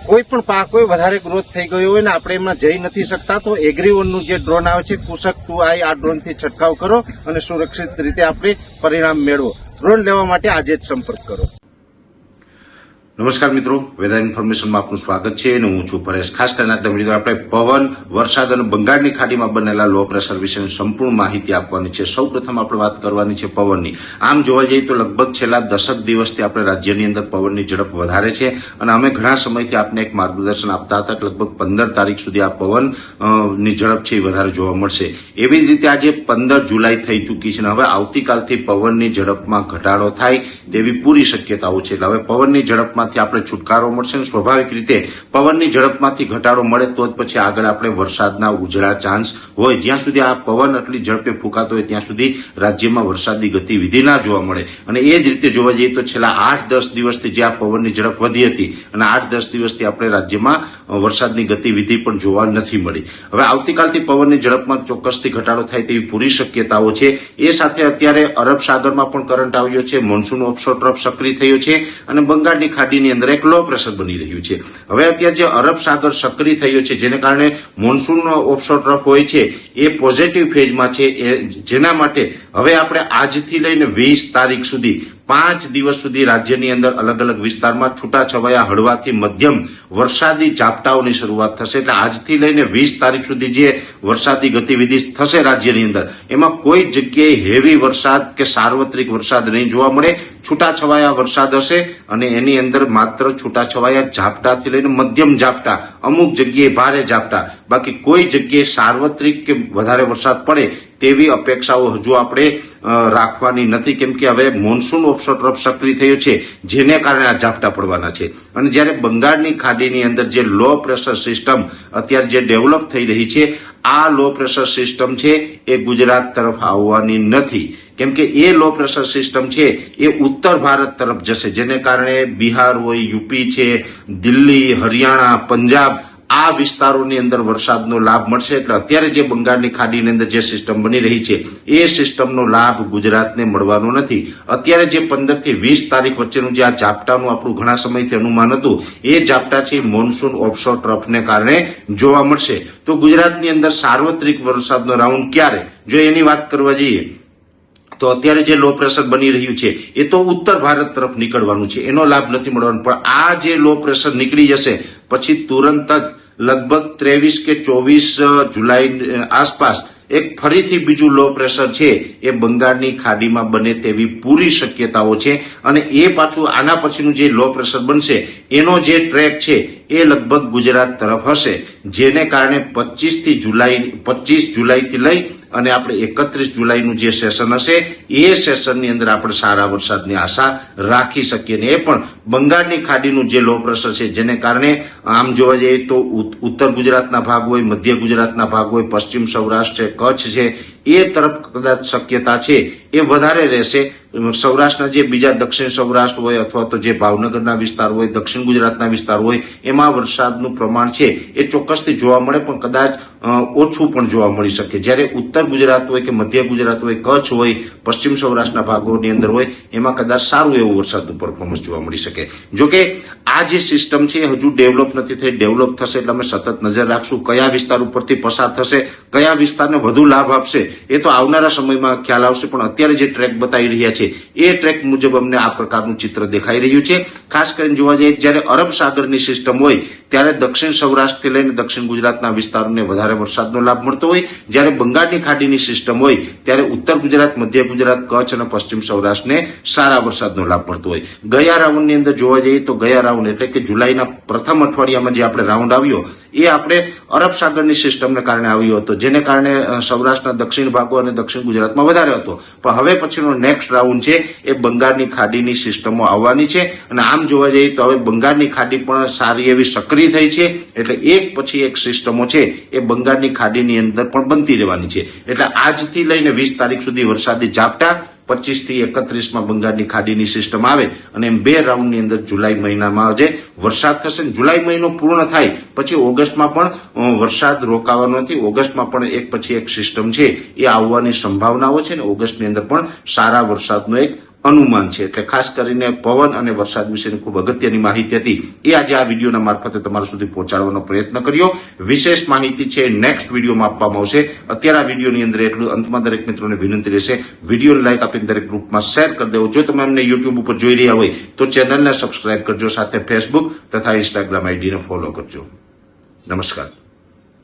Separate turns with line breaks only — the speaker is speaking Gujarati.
કોઈ પણ પાક હોય વધારે ગ્રોથ થઈ ગયો હોય ને આપણે એમાં જઈ નથી શકતા તો એગ્રીવનનું જે ડ્રોન આવે છે કુશક 2i આ ડ્રોનથી છંટકાવ કરો અને સુરક્ષિત રીતે આપણે પરિણામ મેળવો. ડ્રોન લેવા માટે આજે જ સંપર્ક કરો.
નમસ્કાર મિત્રો, વેધર ઇન્ફોર્મેશનમાં આપનું સ્વાગત છે અને હું છું પરેશ. ખાસ કરીને આજના વિડીયો આપણે પવન, વરસાદ અને બંગાળની ખાડીમાં બનેલા લો પ્રેશર વિશેની સંપૂર્ણ માહિતી આપવાની છે. સૌપ્રથમ આપણે વાત કરવાની છે પવનની. આમ જોવા જઈએ તો લગભગ છેલ્લા 10 દિવસથી આપણે રાજ્યની અંદર પવનની ઝડપ વધારે છે અને અમે ઘણા સમયથી આપને એક માર્ગદર્શન આપતા હતા કે લગભગ 15 તારીખ સુધી આ પવનની ઝડપ છે એ વધારે જોવા મળશે. એવી જ રીતે આજે 15 જુલાઈ થઈ ચૂકી છે અને હવે આવતીકાલથી પવનની ઝડપમાં ઘટાડો થાય તેવી પૂરી શક્યતાઓ છે. એટલે હવે પવનની ઝડપમાં આપણે છુટકારો મળશે. સ્વાભાવિક રીતે પવનની ઝડપમાંથી ઘટાડો મળે તો જ પછી આગળ આપણે વરસાદના ઉજળા ચાન્સ હોય. જ્યાં સુધી આ પવન આટલી ઝડપે ફૂંકાતો હોય ત્યાં સુધી રાજ્યમાં વરસાદની ગતિવિધિ ના જોવા મળે. અને એ જ રીતે જોવા જઈએ તો છેલ્લા 8-10 દિવસથી જે આ પવનની ઝડપ વધી હતી અને 8-10 દિવસથી આપણે રાજ્યમાં વરસાદની ગતિવિધિ પણ જોવા નથી મળી. હવે આવતીકાલથી પવનની ઝડપમાં ચોક્કસથી ઘટાડો થાય તેવી પૂરી શક્યતાઓ છે. એ સાથે અત્યારે અરબ સાગરમાં પણ કરંટ આવ્યો છે, મોન્સૂન ઓફશોર ટ્રફ સક્રિય થયો છે અને બંગાળની ખાડી ની અંદર એક લો પ્રેશર બની રહ્યું છે. હવે અત્યારે જે અરબ સાગર સક્રિય થયો છે જેને કારણે મોન્સૂન ઓફશોર ટ્રફ હોય છે એ પોઝિટિવ ફેઝમાં છે, જેના માટે હવે આપણે આજથી લઈને 20 તારીખ સુધી 5 દિવસ સુધી રાજ્યની અંદર અલગ અલગ વિસ્તારમાં છૂટાછવાયા હળવાથી મધ્યમ વરસાદી ઝાપટાઓની શરૂઆત થશે. એટલે આજથી લઈને 20 તારીખ સુધી જે વરસાદી ગતિવિધિ થશે રાજ્યની અંદર એમાં કોઈ જગ્યાએ હેવી વરસાદ કે સાર્વત્રિક વરસાદ નહીં જોવા મળે. છૂટાછવાયા વરસાદ હશે અને એની અંદર માત્ર છૂટાછવાયા ઝાપટાથી લઈને મધ્યમ ઝાપટા, અમુક જગ્યાએ ભારે ઝાપટા, બાકી કોઈ જગ્યાએ સાર્વત્રિક કે વધારે વરસાદ પડે તેવી અપેક્ષાઓ હજુ આપણે રાખવાની નથી. કેમ કે હવે મોન્સૂન ઓફશોર ટ્રફ સક્રિય થયો છે જેને કારણે આ ઝાપટા પડવાના છે. અને જ્યારે બંગાળની ખાડીની અંદર જે લો પ્રેશર સિસ્ટમ અત્યારે જે ડેવલપ થઈ રહી છે આ લો પ્રેશર સિસ્ટમ છે એ ગુજરાત તરફ આવવાની નથી. કેમ કે એ લો પ્રેશર સિસ્ટમ છે એ ઉત્તર ભારત તરફ જશે, જેને કારણે બિહાર હોય, યુપી છે, દિલ્હી, હરિયાણા, પંજાબ આ વિસ્તારોની અંદર વરસાદનો લાભ મળશે. એટલે અત્યારે જે બંગાળની ખાડીની અંદર જે સિસ્ટમ બની રહી છે એ સિસ્ટમનો લાભ ગુજરાતને મળવાનો નથી. અત્યારે જે 15 થી 20 તારીખ વચ્ચેનું જે આ ઝાપટાનું આપણું ઘણા સમયથી અનુમાન હતું એ ઝાપટા છે મોન્સૂન ઓફશોર ટ્રફને કારણે જોવા મળશે. તો ગુજરાતની અંદર સાર્વત્રિક વરસાદનો રાઉન્ડ ક્યારે, જો એની વાત કરવા જઈએ તો અત્યારે જે લો પ્રેશર બની રહ્યું છે એ તો ઉત્તર ભારત તરફ નીકળવાનું છે, એનો લાભ નથી મળવાનો. પણ આ જે લો પ્રેશર નીકળી જશે પછી તુરંત જ લગભગ 23 કે 24 જુલાઈ આસપાસ એક ફરીથી બીજું લો પ્રેશર છે એ બંગાળની ખાડીમાં બને તેવી પૂરી શક્યતાઓ છે. અને એ પાછું આના પછીનું જે લો પ્રેશર બનશે એનો જે ટ્રેક છે એ લગભગ ગુજરાત તરફ હશે, જેને કારણે 25 જુલાઈથી લઈ અને આપણે 31 જુલાઈનું જે સેશન હશે એ સેશનની અંદર આપણે સારા વરસાદની આશા રાખી શકીએ. ને એ પણ બંગાળની ખાડીનું જે લો પ્રેશર છે જેને કારણે આમ જોવા જઈએ તો ઉત્તર ગુજરાતના ભાગ હોય, મધ્ય ગુજરાતના ભાગ હોય, પશ્ચિમ સૌરાષ્ટ્ર છે, કચ્છ છે એ તરફ કદાચ શક્યતા છે એ વધારે રહેશે. સૌરાષ્ટ્રના જે બીજા દક્ષિણ સૌરાષ્ટ્ર હોય અથવા તો જે ભાવનગરના વિસ્તાર હોય, દક્ષિણ ગુજરાતના વિસ્તાર હોય એમાં વરસાદનું પ્રમાણ છે એ ચોક્કસથી જોવા મળે પણ કદાચ ઓછું પણ જોવા મળી શકે. જ્યારે ઉત્તર ગુજરાત હોય કે મધ્ય ગુજરાત હોય, કચ્છ હોય, પશ્ચિમ સૌરાષ્ટ્રના ભાગોની અંદર હોય એમાં કદાચ સારું એવું વરસાદનું પરફોર્મન્સ જોવા મળી શકે. જોકે આ જે સિસ્ટમ છે હજુ ડેવલપ નથી થઈ. ડેવલપ થશે એટલે અમે સતત નજર રાખશું કયા વિસ્તાર ઉપરથી પસાર થશે, કયા વિસ્તારને વધુ લાભ આપશે એ તો આવનારા સમયમાં ખ્યાલ આવશે. પણ અત્યારે જે ટ્રેક બતાવી રહ્યા છે એ ટ્રેક મુજબ અમને આ પ્રકારનું ચિત્ર દેખાઈ રહ્યું છે. ખાસ કરીને જોવા જઈએ જ્યારે અરબ સાગરની સિસ્ટમ હોય ત્યારે દક્ષિણ સૌરાષ્ટ્રથી લઈને દક્ષિણ ગુજરાતના વિસ્તારોને વધારે વરસાદનો લાભ મળતો હોય, જ્યારે બંગાળની ખાડીની સિસ્ટમ હોય ત્યારે ઉત્તર ગુજરાત, મધ્ય ગુજરાત, કચ્છ અને પશ્ચિમ સૌરાષ્ટ્રને સારા વરસાદનો લાભ મળતો હોય. ગયા રાઉન્ડની અંદર જોવા જઈએ તો ગયા રાઉન્ડ એટલે કે જુલાઈના પ્રથમ અઠવાડિયામાં જે આપણે રાઉન્ડ આવ્યો એ આપણે અરબ સાગરની સિસ્ટમને કારણે આવ્યો હતો, જેને કારણે સૌરાષ્ટ્રના દક્ષિણ ભાગો અને દક્ષિણ ગુજરાતમાં વધારે હતો. પણ હવે પછીનો નેક્સ્ટ રાઉન્ડ છે એ બંગાળની ખાડીની સિસ્ટમો આવવાની છે. અને આમ જોવા જઈએ તો હવે બંગાળની ખાડી પણ સારી એવી સક્રિય થઈ છે. એટલે એક પછી એક સિસ્ટમો છે એ બંગાળની ખાડીની અંદર પણ બનતી રહેવાની છે. એટલે આજથી લઈને 20 તારીખ સુધી વરસાદી ઝાપટા, 25 થી 31 બંગાળની ખાડીની સિસ્ટમ આવે અને એમ 2 રાઉન્ડની અંદર જુલાઈ મહિનામાં જે વરસાદ થશે. જુલાઈ મહિનો પૂર્ણ થાય પછી ઓગસ્ટમાં પણ વરસાદ રોકાવાનો નથી. ઓગસ્ટમાં પણ એક પછી એક સિસ્ટમ છે એ આવવાની સંભાવનાઓ છે ને ઓગસ્ટની અંદર પણ સારા વરસાદનો એક અનુમાન છે. એટલે ખાસ કરીને પવન અને વરસાદ વિશેની ખૂબ અગત્યની માહિતી હતી એ આજે આ વિડીયોના મારફતે તમારા સુધી પહોંચાડવાનો પ્રયત્ન કર્યો. વિશેષ માહિતી છે નેક્સ્ટ વિડીયોમાં આપવામાં આવશે. અત્યારે આ વિડીયોની અંદર એટલું. અંતમાં દરેક મિત્રોને વિનંતી રહેશે વિડીયોને લાઈક આપીને દરેક ગ્રુપમાં શેર કરી દેવો. જો તમે અમને યુટ્યુબ ઉપર જોઈ રહ્યા હોય તો ચેનલને સબસ્ક્રાઇબ કરજો, સાથે ફેસબુક તથા ઇન્સ્ટાગ્રામ આઈડીને ફોલો કરજો. નમસ્કાર.